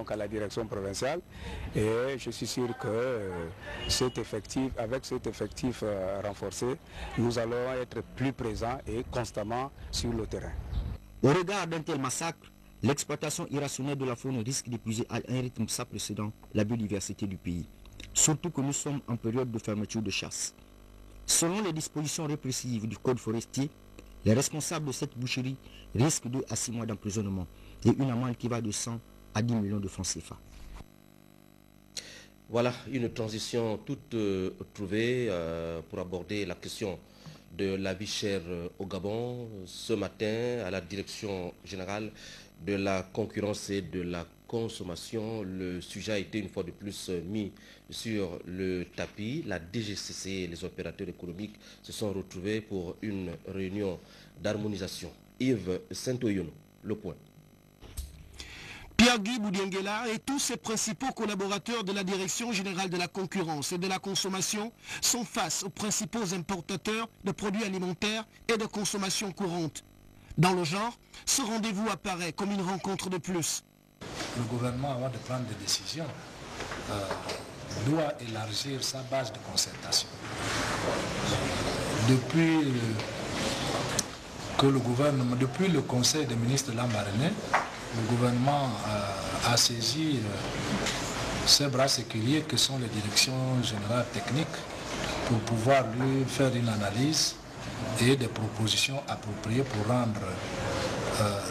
donc à la direction provinciale et je suis sûr que avec cet effectif renforcé, nous allons être plus présents et constamment sur le terrain. Au regard d'un tel massacre, l'exploitation irrationnelle de la faune risque d'épuiser à un rythme sans précédent la biodiversité du pays, surtout que nous sommes en période de fermeture de chasse. Selon les dispositions répressives du code forestier, les responsables de cette boucherie risquent 2 à 6 mois d'emprisonnement et une amende qui va de 100 à 10 millions de francs CFA. Voilà une transition toute trouvée pour aborder la question de la vie chère au Gabon. Ce matin, à la direction générale de la concurrence et de la consommation, le sujet a été une fois de plus mis sur le tapis. La DGCC et les opérateurs économiques se sont retrouvés pour une réunion d'harmonisation. Yves Saint-Oyono, le point. Pierre-Guy Boudienguela et tous ses principaux collaborateurs de la Direction générale de la concurrence et de la consommation sont face aux principaux importateurs de produits alimentaires et de consommation courante. Dans le genre, ce rendez-vous apparaît comme une rencontre de plus. Le gouvernement, avant de prendre des décisions, doit élargir sa base de concertation. Depuis le Conseil des ministres de l'Ambaréné, le gouvernement a saisi ces bras séculiers que sont les directions générales techniques pour pouvoir lui faire une analyse et des propositions appropriées pour rendre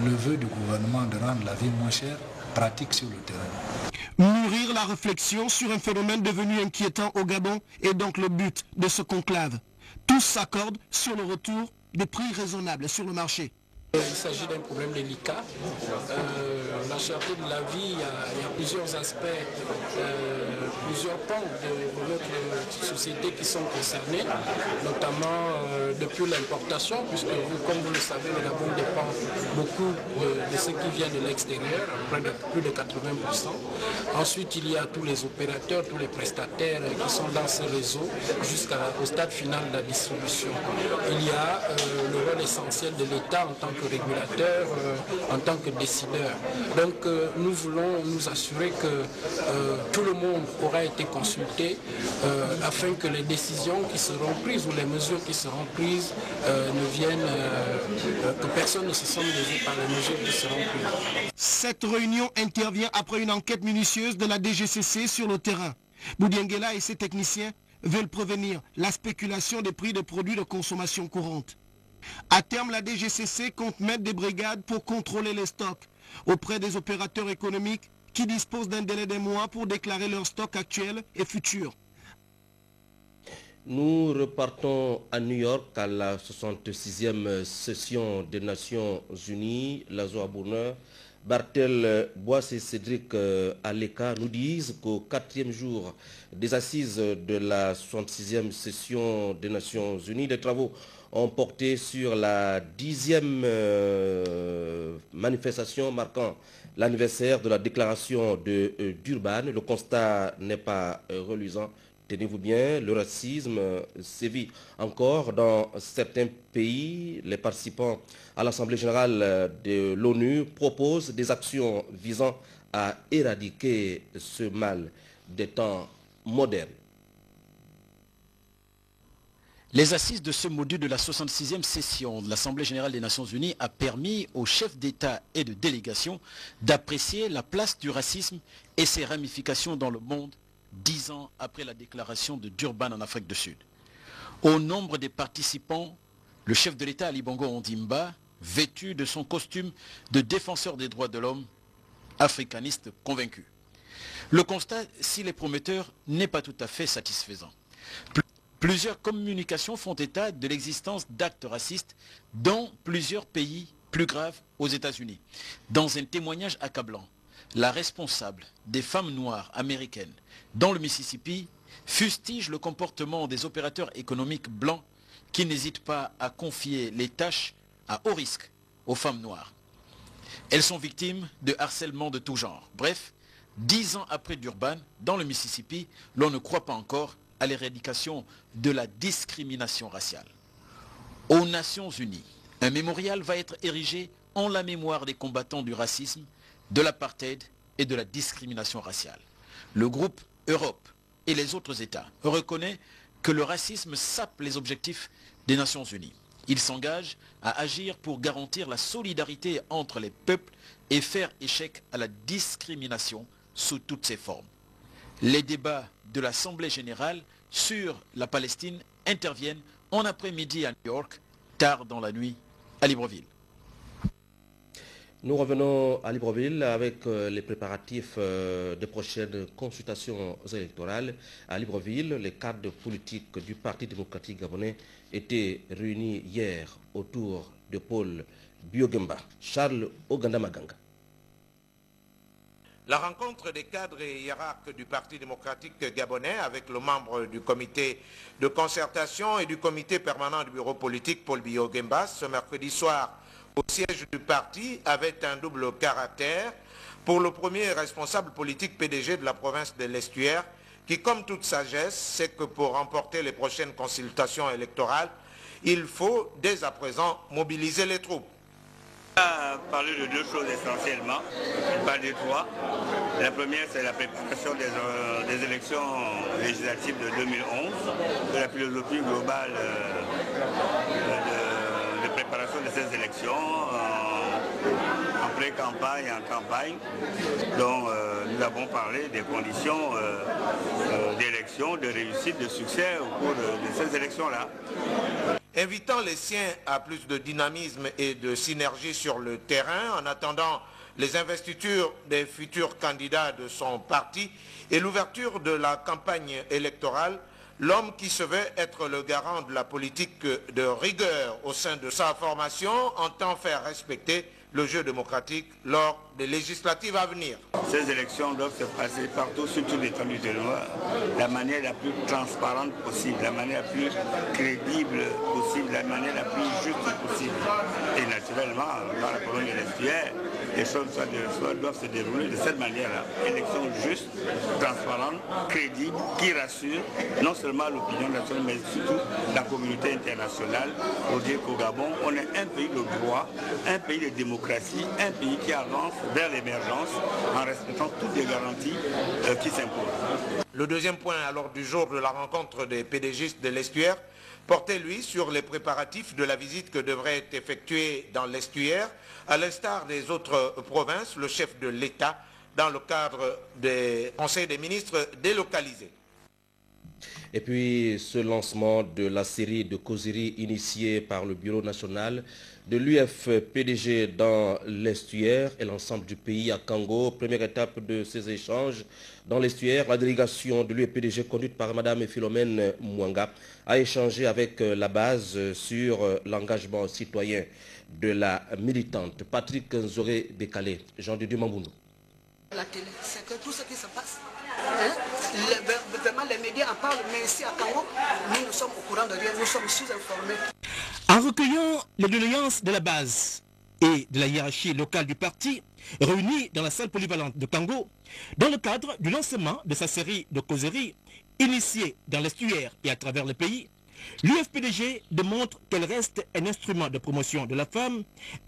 le vœu du gouvernement de rendre la vie moins chère pratique sur le terrain. Mûrir la réflexion sur un phénomène devenu inquiétant au Gabon est donc le but de ce conclave. Tous s'accordent sur le retour des prix raisonnables sur le marché. Il s'agit d'un problème délicat. La cherté de la vie, il y a plusieurs aspects, plusieurs pans de notre société qui sont concernés, notamment depuis l'importation, puisque comme vous le savez, le Gabon dépend beaucoup de ce qui vient de l'extérieur, plus de 80%. Ensuite, il y a tous les opérateurs, tous les prestataires qui sont dans ce réseau jusqu'au stade final de la distribution. Il y a le rôle essentiel de l'État en tant que régulateur, en tant que décideur. Donc nous voulons nous assurer que tout le monde aura été consulté afin que les décisions qui seront prises ou les mesures qui seront prises ne viennent, que personne ne se sente lésé par les mesures qui seront prises. Cette réunion intervient après une enquête minutieuse de la DGCC sur le terrain. Boudienguela et ses techniciens veulent prévenir la spéculation des prix de produits de consommation courante. À terme, la DGCC compte mettre des brigades pour contrôler les stocks auprès des opérateurs économiques qui disposent d'un délai de mois pour déclarer leurs stocks actuels et futurs. Nous repartons à New York à la 66e session des Nations Unies. Lazo Abonheur, Barthel Boisse et Cédric Aleka nous disent qu'au 4e jour des assises de la 66e session des Nations Unies, les travaux ont porté sur la 10e manifestation marquant l'anniversaire de la déclaration de Durban. Le constat n'est pas reluisant. Tenez-vous bien, le racisme sévit encore dans certains pays. Les participants à l'Assemblée générale de l'ONU proposent des actions visant à éradiquer ce mal des temps modernes. Les assises de ce module de la 66e session de l'Assemblée générale des Nations unies a permis aux chefs d'État et de délégation d'apprécier la place du racisme et ses ramifications dans le monde 10 ans après la déclaration de Durban en Afrique du Sud. Au nombre des participants, le chef de l'État Ali Bongo Ondimba, vêtu de son costume de défenseur des droits de l'homme, africaniste convaincu. Le constat, s'il est prometteur, n'est pas tout à fait satisfaisant. Plusieurs communications font état de l'existence d'actes racistes dans plusieurs pays plus graves aux États-Unis. Dans un témoignage accablant, la responsable des femmes noires américaines dans le Mississippi fustige le comportement des opérateurs économiques blancs qui n'hésitent pas à confier les tâches à haut risque aux femmes noires. Elles sont victimes de harcèlement de tout genre. Bref, 10 ans après Durban, dans le Mississippi, l'on ne croit pas encore à l'éradication de la discrimination raciale. Aux Nations Unies, un mémorial va être érigé en la mémoire des combattants du racisme, de l'apartheid et de la discrimination raciale. Le groupe Europe et les autres États reconnaissent que le racisme sape les objectifs des Nations Unies. Il s'engage à agir pour garantir la solidarité entre les peuples et faire échec à la discrimination sous toutes ses formes. Les débats de l'Assemblée générale sur la Palestine interviennent en après-midi à New York, tard dans la nuit à Libreville. Nous revenons à Libreville avec les préparatifs de prochaines consultations électorales. À Libreville, les cadres politiques du Parti démocratique gabonais étaient réunis hier autour de Paul Biogemba. Charles Ogandamaganga. La rencontre des cadres et hiérarques du Parti démocratique gabonais avec le membre du comité de concertation et du comité permanent du bureau politique Paul Biogemba ce mercredi soir au siège du parti avait un double caractère. Pour le premier responsable politique PDG de la province de l'Estuaire, qui comme toute sagesse sait que pour remporter les prochaines consultations électorales, il faut dès à présent mobiliser les troupes. On va parler de deux choses essentiellement, pas de trois. La première, c'est la préparation des élections législatives de 2011, de la philosophie globale de préparation de ces élections, en pré-campagne et en campagne. Donc nous avons parlé des conditions d'élection, de réussite, de succès au cours de ces élections-là. Invitant les siens à plus de dynamisme et de synergie sur le terrain en attendant les investitures des futurs candidats de son parti et l'ouverture de la campagne électorale, l'homme qui se veut être le garant de la politique de rigueur au sein de sa formation entend faire respecter le jeu démocratique lors des législatives à venir. Ces élections doivent se passer partout sur tout l'étendue de loi, la manière la plus transparente possible, la manière la plus crédible possible, la manière la plus juste possible. Et naturellement, dans la province de l'Estuaire, les choses doivent se dérouler de cette manière-là. Élection juste, transparente, crédible, qui rassure non seulement l'opinion nationale, mais surtout la communauté internationale, pour dire qu'au Gabon, on est un pays de droit, un pays de démocratie, un pays qui avance vers l'émergence en respectant toutes les garanties qui s'imposent. Le deuxième point à l'ordre du jour de la rencontre des PDGistes de l'Estuaire portait, lui, sur les préparatifs de la visite que devrait être effectuée dans l'Estuaire, à l'instar des autres provinces, le chef de l'État, dans le cadre des conseils des ministres délocalisés. Et puis ce lancement de la série de causeries initiée par le Bureau national de l'UFPDG dans l'Estuaire et l'ensemble du pays à Kango. Première étape de ces échanges dans l'Estuaire, la délégation de l'UFPDG conduite par Mme Philomène Mwanga a échangé avec la base sur l'engagement citoyen de la militante. Patrick Nzoré Bécalé, Jean de Dieu Mambounou. La télé, c'est que tout ce qui se passe, vraiment les médias en parlent, mais ici à Kango, nous sommes au courant de rien, nous sommes sous-informés. En recueillant les doléances de la base et de la hiérarchie locale du parti, réunis dans la salle polyvalente de Kango, dans le cadre du lancement de sa série de causeries initiée dans l'Estuaire et à travers le pays, l'UFPDG démontre qu'elle reste un instrument de promotion de la femme,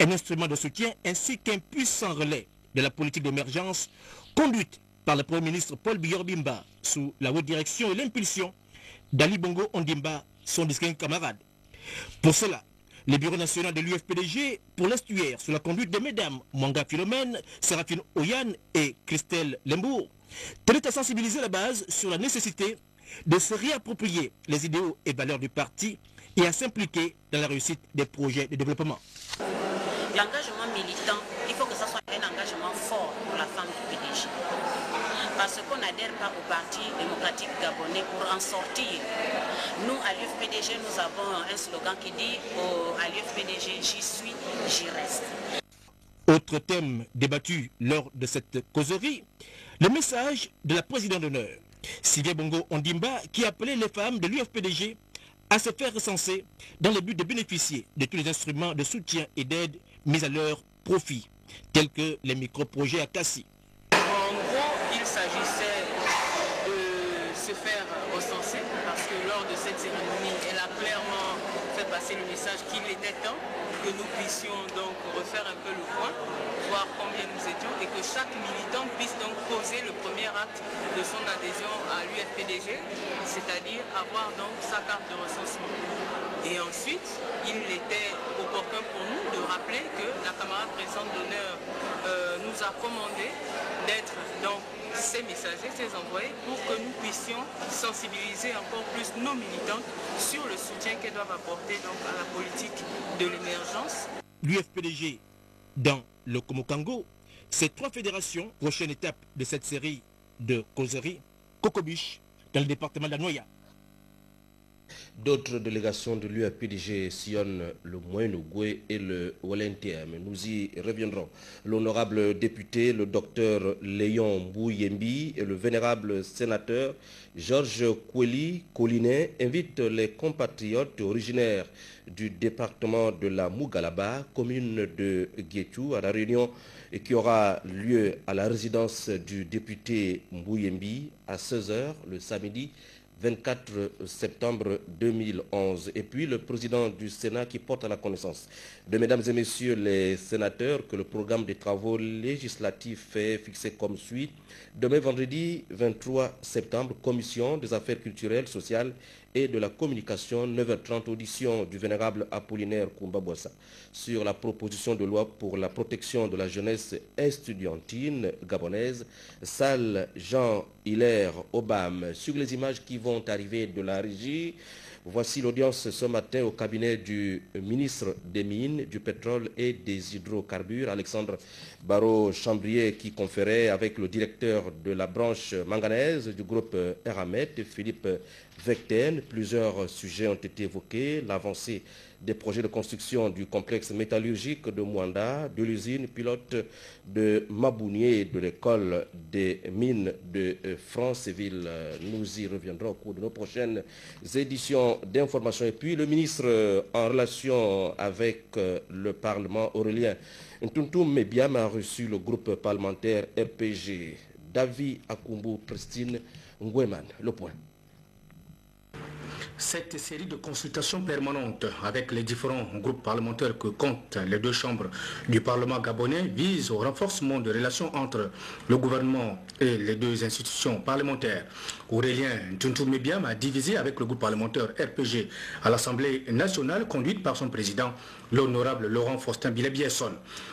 un instrument de soutien ainsi qu'un puissant relais de la politique d'émergence conduite par le Premier ministre Paul Biogemba sous la haute direction et l'impulsion d'Ali Bongo Ondimba, son distingué camarade. Pour cela, le Bureau national de l'UFPDG pour l'Estuaire, sous la conduite de Mesdames Mwanga Philomène, Séraphine Oyan et Christelle Lembourg, tenait à sensibiliser la base sur la nécessité de se réapproprier les idéaux et valeurs du parti et à s'impliquer dans la réussite des projets de développement. L'engagement militant, il faut que ce soit un engagement fort pour la femme du PDG. Parce qu'on n'adhère pas au Parti démocratique gabonais pour en sortir. Nous, à l'UFPDG, nous avons un slogan qui dit à l'UFPDG, j'y suis, j'y reste. Autre thème débattu lors de cette causerie, le message de la présidente d'honneur, Sylvia Bongo Ondimba, qui appelait les femmes de l'UFPDG à se faire recenser dans le but de bénéficier de tous les instruments de soutien et d'aide mis à leur profit, tels que les micro-projets à Kassi. En gros, il s'agissait de se faire recenser, parce que lors de cette cérémonie, elle a clairement fait passer le message qu'il était temps que nous puissions donc refaire un peu le point, voir combien nous étions, et que chaque militant puisse donc poser le premier acte de son adhésion à l'UFPDG, c'est-à-dire avoir donc sa carte de recensement. Et ensuite, il était opportun pour nous de rappeler que la camarade présidente d'honneur nous a commandé d'être donc ces messagers, ces envoyés, pour que nous puissions sensibiliser encore plus nos militants sur le soutien qu'elles doivent apporter donc à la politique de l'émergence. L'UFPDG dans le Komokango, ces 3 fédérations, prochaine étape de cette série de causeries, Kokobiche, dans le département de la Noya. D'autres délégations de l'UAPDG sillonnent le Moyen-Ogooué et le Walentiem. Nous y reviendrons. L'honorable député, le docteur Léon Bouyembi et le vénérable sénateur Georges Kweli Collinet invitent les compatriotes originaires du département de la Mougalaba, commune de Guétou, à la réunion qui aura lieu à la résidence du député Bouyembi à 16h le samedi 24 septembre 2011. Et puis le président du Sénat qui porte à la connaissance de mesdames et messieurs les sénateurs que le programme des travaux législatifs est fixé comme suit. Demain vendredi 23 septembre, commission des affaires culturelles, sociales et de la communication, 9h30, audition du vénérable Apollinaire Koumba-Boissa sur la proposition de loi pour la protection de la jeunesse estudiantine gabonaise, salle Jean-Hilaire Obam. Sur les images qui vont arriver de la régie, voici l'audience ce matin au cabinet du ministre des Mines, du Pétrole et des Hydrocarbures, Alexandre Barraud-Chambrier, qui conférait avec le directeur de la branche manganaise du groupe Eramet, Philippe Vecten. Plusieurs sujets ont été évoqués, l'avancée des projets de construction du complexe métallurgique de Mwanda, de l'usine pilote de Mabounier et de l'école des mines de Franceville. Nous y reviendrons au cours de nos prochaines éditions d'information. Et puis le ministre en relation avec le Parlement, Aurélien Ntuntum Mebiam, a reçu le groupe parlementaire RPG. David Akumbu, Pristine Ngweman. Le point. Cette série de consultations permanentes avec les différents groupes parlementaires que comptent les 2 chambres du Parlement gabonais vise au renforcement des relations entre le gouvernement et les 2 institutions parlementaires. Aurélien Ntuntum-Mebiam a divisé avec le groupe parlementaire RPG à l'Assemblée nationale conduite par son président, l'honorable Laurent Faustin Bilé-Biesson.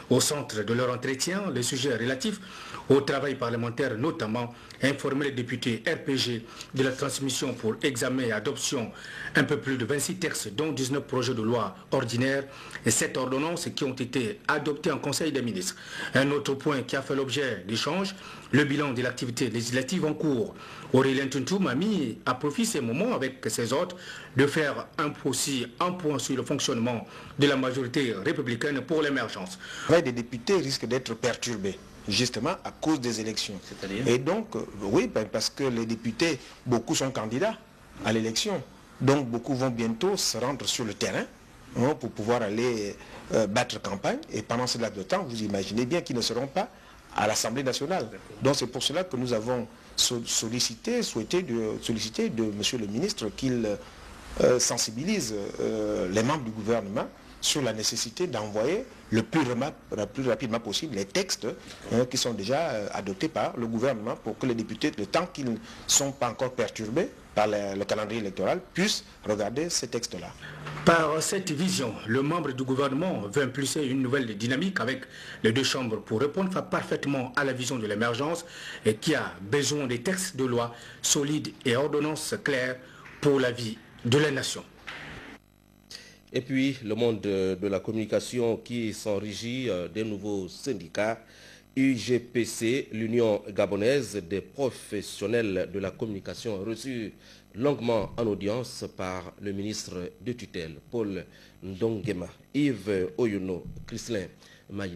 Au centre de leur entretien, les sujets relatifs au travail parlementaire, notamment informer les députés RPG de la transmission pour examen et adoption un peu plus de 26 textes, dont 19 projets de loi ordinaires et 7 ordonnances qui ont été adoptées en Conseil des ministres. Un autre point qui a fait l'objet d'échanges, le bilan de l'activité législative en cours. Aurélien Ntuntum a mis à profit ces moments avec ses hôtes de faire un point sur le fonctionnement de la majorité républicaine pour l'émergence. Le travail des députés risque d'être perturbé, justement à cause des élections. Et donc, oui, parce que les députés, beaucoup sont candidats à l'élection. Donc, beaucoup vont bientôt se rendre sur le terrain pour pouvoir aller battre campagne. Et pendant ce laps de temps, vous imaginez bien qu'ils ne seront pas à l'Assemblée nationale. Donc, c'est pour cela que nous avons souhaité de M. le ministre qu'il sensibilise les membres du gouvernement sur la nécessité d'envoyer le plus rapidement possible les textes qui sont déjà adoptés par le gouvernement pour que les députés, le temps qu'ils ne sont pas encore perturbés par le calendrier électoral, puissent regarder ces textes-là. Par cette vision, le membre du gouvernement veut impulser une nouvelle dynamique avec les 2 chambres pour répondre parfaitement à la vision de l'émergence et qui a besoin des textes de loi solides et ordonnances claires pour la vie de la nation. Et puis le monde de la communication qui s'enrichit des nouveaux syndicats, UGPC, l'Union gabonaise des professionnels de la communication, reçu longuement en audience par le ministre de tutelle, Paul Ndongema. Yves Oyuno, Chrislin Maï.